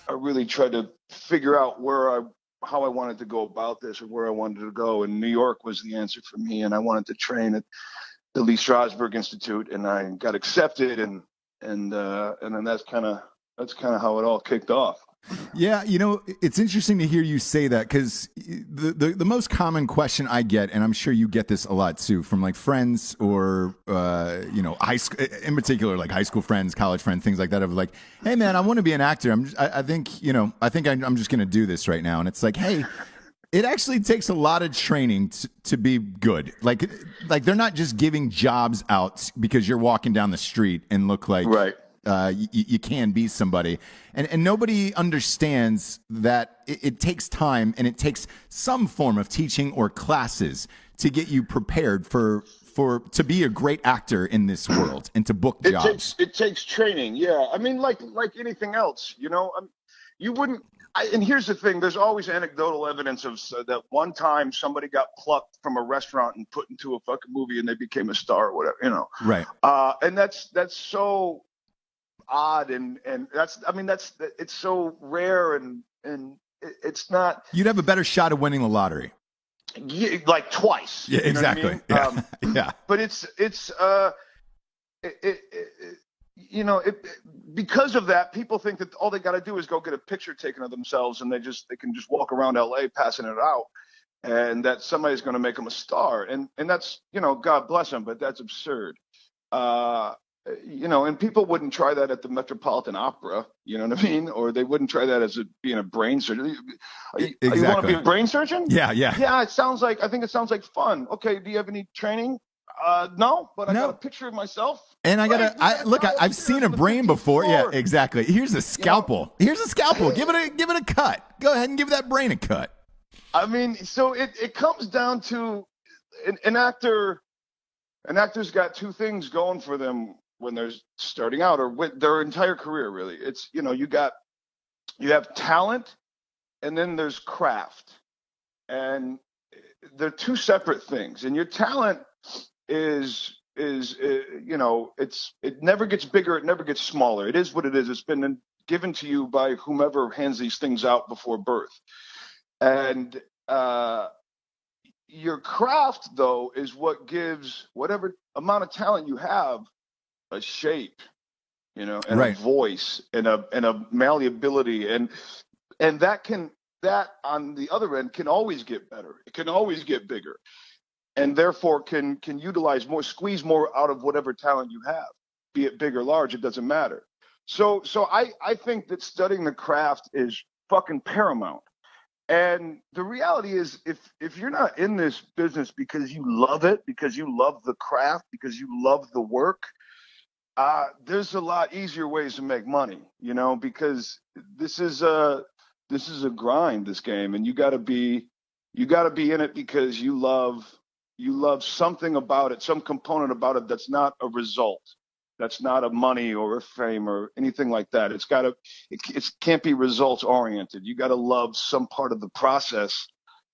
really tried to figure out how I wanted to go about this or where I wanted to go. And New York was the answer for me. And I wanted to train at the Lee Strasberg Institute, and I got accepted, and then that's kind of how it all kicked off. Yeah, it's interesting to hear you say that, because the most common question I get, and I'm sure you get this a lot too, from like friends or high school, in particular, like high school friends, college friends, things like that, of like, hey man, I want to be an actor. I think I'm just going to do this right now, and it's like, hey. It actually takes a lot of training to be good. Like they're not just giving jobs out because you're walking down the street and look like right. You can be somebody. And nobody understands that it takes time, and it takes some form of teaching or classes to get you prepared to be a great actor in this world and to book jobs. It takes training. Yeah. I mean, like anything else, you wouldn't. And here's the thing: there's always anecdotal evidence of that one time somebody got plucked from a restaurant and put into a fucking movie, and they became a star or whatever, Right. And that's so odd, and it's so rare, and it's not. You'd have a better shot of winning the lottery. Yeah, like twice. Yeah, exactly. You know what I mean? Yeah. But it's because of that, people think that all they got to do is go get a picture taken of themselves, and they can just walk around LA passing it out, and that somebody's going to make them a star. And that's, God bless them, but that's absurd. And people wouldn't try that at the Metropolitan Opera, you know what I mean? Or they wouldn't try that as being a brain surgeon. Exactly. You want to be a brain surgeon? Yeah. Yeah, I think it sounds like fun. Okay, do you have any training? No, but I got a picture of myself. And I've seen a brain before. Yeah, exactly. Here's a scalpel. Give it a cut. Go ahead and give that brain a cut. I mean, so it comes down to an actor. An actor's got two things going for them when they're starting out, or with their entire career, really. It's, you have talent, and then there's craft. And they're two separate things. And your talent is it never gets bigger, it never gets smaller. It is what it is. It's been given to you by whomever hands these things out before birth. And your craft, though, is what gives whatever amount of talent you have a shape, and right. a voice and a malleability, and that on the other end can always get better. It can always get bigger. And therefore can utilize more, squeeze more out of whatever talent you have, be it big or large, it doesn't matter. So I think that studying the craft is fucking paramount. And the reality is, if you're not in this business because you love it, because you love the craft, because you love the work, there's a lot easier ways to make money, because this is a grind, this game, and you got to be in it because you love something about it, some component about it that's not a result. That's not a money or a fame or anything like that. It can't be results oriented. You got to love some part of the process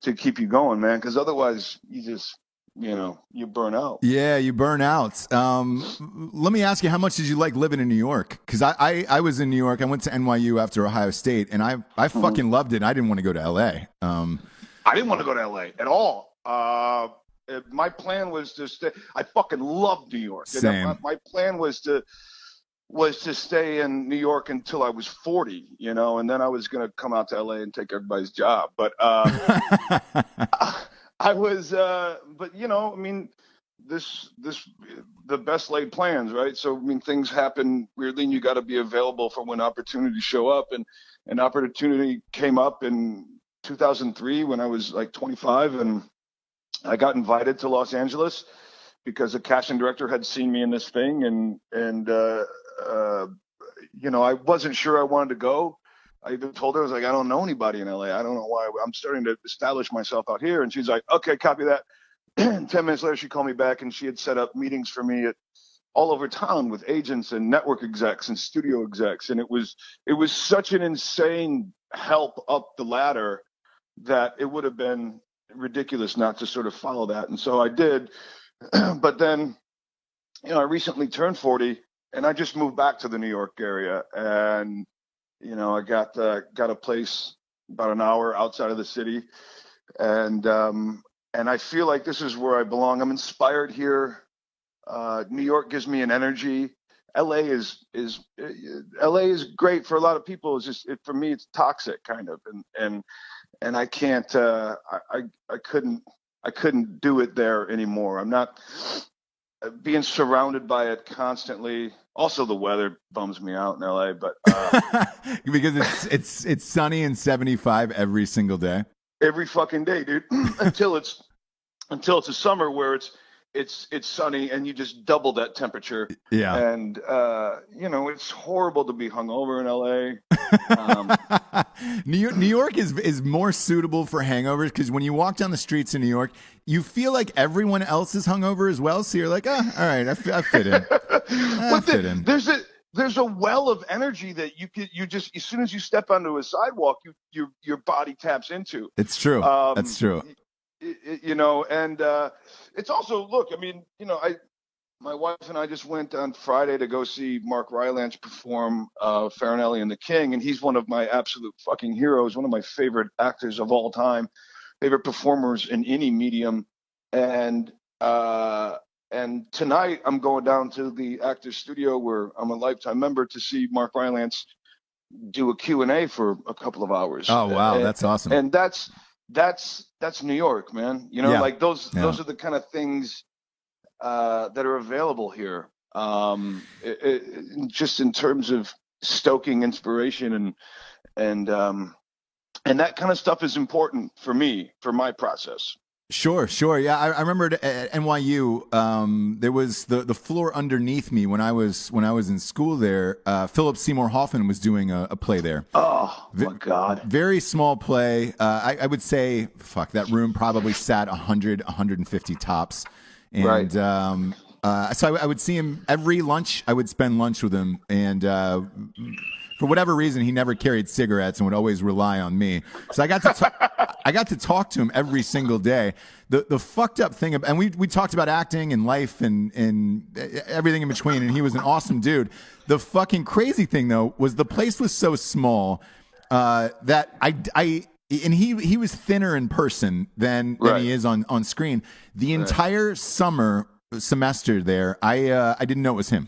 to keep you going, man. Because otherwise you just, you burn out. Yeah, you burn out. Let me ask you, how much did you like living in New York? Because I was in New York. I went to NYU after Ohio State, and I fucking loved it. I didn't want to go to LA. I didn't want to go to LA at all. My plan was to stay. I fucking loved New York. Same. My plan was to stay in New York until I was 40, and then I was going to come out to LA and take everybody's job. But I was, the best laid plans, right? So, things happen weirdly, and you got to be available for when opportunities show up. And an opportunity came up in 2003 when I was like 25, and I got invited to Los Angeles because a casting director had seen me in this thing, and I wasn't sure I wanted to go. I even told her, I was like, I don't know anybody in LA. I don't know why. I'm starting to establish myself out here. And she's like, okay, copy that. 10 minutes later, she called me back, and she had set up meetings for me all over town with agents and network execs and studio execs. And it was such an insane help up the ladder that it would have been ridiculous not to sort of follow that. And so I did. But then, I recently turned 40, and I just moved back to the New York area. And I got a place about an hour outside of the city, and I feel like this is where I belong. I'm inspired here. New York gives me an energy. LA is great for a lot of people. It's just for me, it's toxic kind of, and I can't. I couldn't do it there anymore. I'm not being surrounded by it constantly. Also, the weather bums me out in LA, but because it's sunny and 75 every single day. Every fucking day, dude. until it's a summer where it's sunny and you just double that temperature. Yeah. And it's horrible to be hungover in LA. New York is more suitable for hangovers because when you walk down the streets in New York, you feel like everyone else is hungover as well. So you're like, all right, I fit in. I fit in. There's a well of energy that you just, as soon as you step onto a sidewalk, your body taps into. It's true. That's true. And it's also, look, I mean, my wife and I just went on Friday to go see Mark Rylance perform Farinelli and the King, and he's one of my absolute fucking heroes, one of my favorite actors of all time, favorite performers in any medium. And tonight I'm going down to the Actors Studio where I'm a lifetime member to see Mark Rylance do a Q&A for a couple of hours. Oh, wow. That's awesome. And that's New York, man. Like those are the kind of things that are available here. Just in terms of stoking inspiration and that kind of stuff is important for me, for my process. Sure. Yeah, I remember at NYU, there was the floor underneath me when I was in school there. Philip Seymour Hoffman was doing a play there. Oh my God! Very small play. I would say, that room probably sat 100, 150 tops. And, right. So I would see him every lunch. I would spend lunch with him, and for whatever reason, he never carried cigarettes and would always rely on me. So I got to talk to him every single day. The fucked up thing, and we talked about acting and life and everything in between, and he was an awesome dude. The fucking crazy thing though was the place was so small that and he was thinner in person than he is on screen. The entire semester there, I didn't know it was him.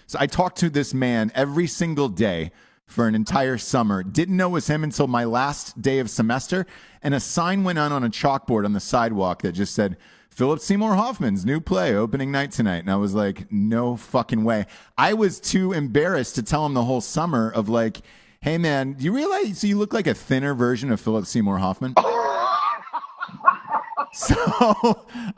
So I talked to this man every single day for an entire summer. Didn't know it was him until my last day of semester, and a sign went on a chalkboard on the sidewalk that just said, Philip Seymour Hoffman's new play opening night tonight. And I was like, no fucking way. I was too embarrassed to tell him the whole summer of like, hey man, do you realize you look like a thinner version of Philip Seymour Hoffman? So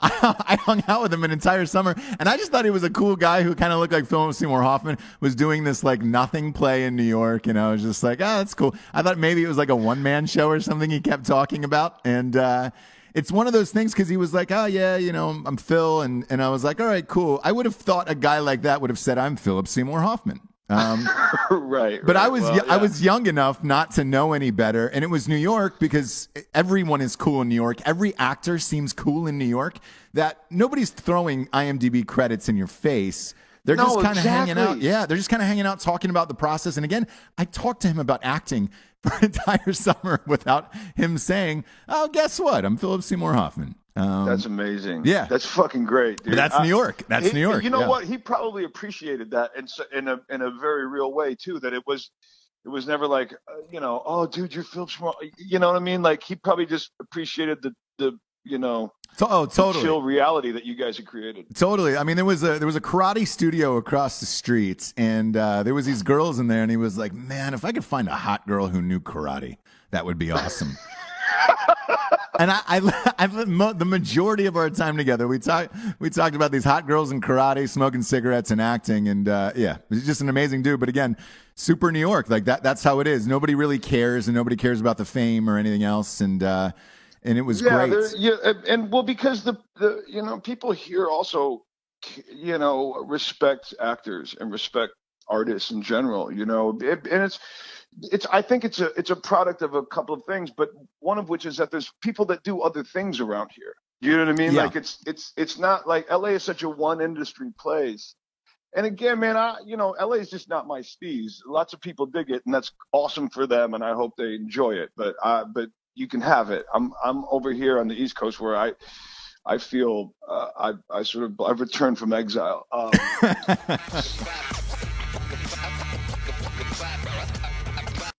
I hung out with him an entire summer, and I just thought he was a cool guy who kind of looked like Philip Seymour Hoffman, was doing this like nothing play in New York, and I was just like, that's cool. I thought maybe it was like a one-man show or something he kept talking about, and it's one of those things because he was like, oh yeah, I'm Phil, and I was like, all right, cool. I would have thought a guy like that would have said, I'm Philip Seymour Hoffman. Right. But I was young enough not to know any better, and it was New York because everyone is cool in New York. Every actor seems cool in New York. That nobody's throwing IMDb credits in your face. They're just kind of hanging out. Yeah, they're just kind of hanging out, talking about the process. And again, I talked to him about acting for an entire summer without him saying, "Oh, guess what? I'm Philip Seymour Hoffman." That's amazing. Yeah, that's fucking great, dude. But that's New York. That's New York. You know what? He probably appreciated that in a very real way too. That it was never like oh, dude, you're Philip Seymour. You know what I mean? Like he probably just appreciated the totally chill reality that you guys have created. Totally. I mean, there was a karate studio across the street, and there was these girls in there, and he was like, man, if I could find a hot girl who knew karate, that would be awesome. And I the majority of our time together, we talked about these hot girls in karate, smoking cigarettes, and acting, and he's just an amazing dude. But again, super New York, like that. That's how it is. Nobody really cares, and nobody cares about the fame or anything else. And it was great. And because the people here also respect actors and respect artists in general. And it's I think it's a product of a couple of things, but one of which is that there's people that do other things around here. You know what I mean? Yeah. Like it's not like LA is such a one industry place, And again, man, LA is just not my steez. Lots of people dig it, and that's awesome for them, and I hope they enjoy it. But you can have it. I'm over here on the East Coast where I feel I've returned from exile.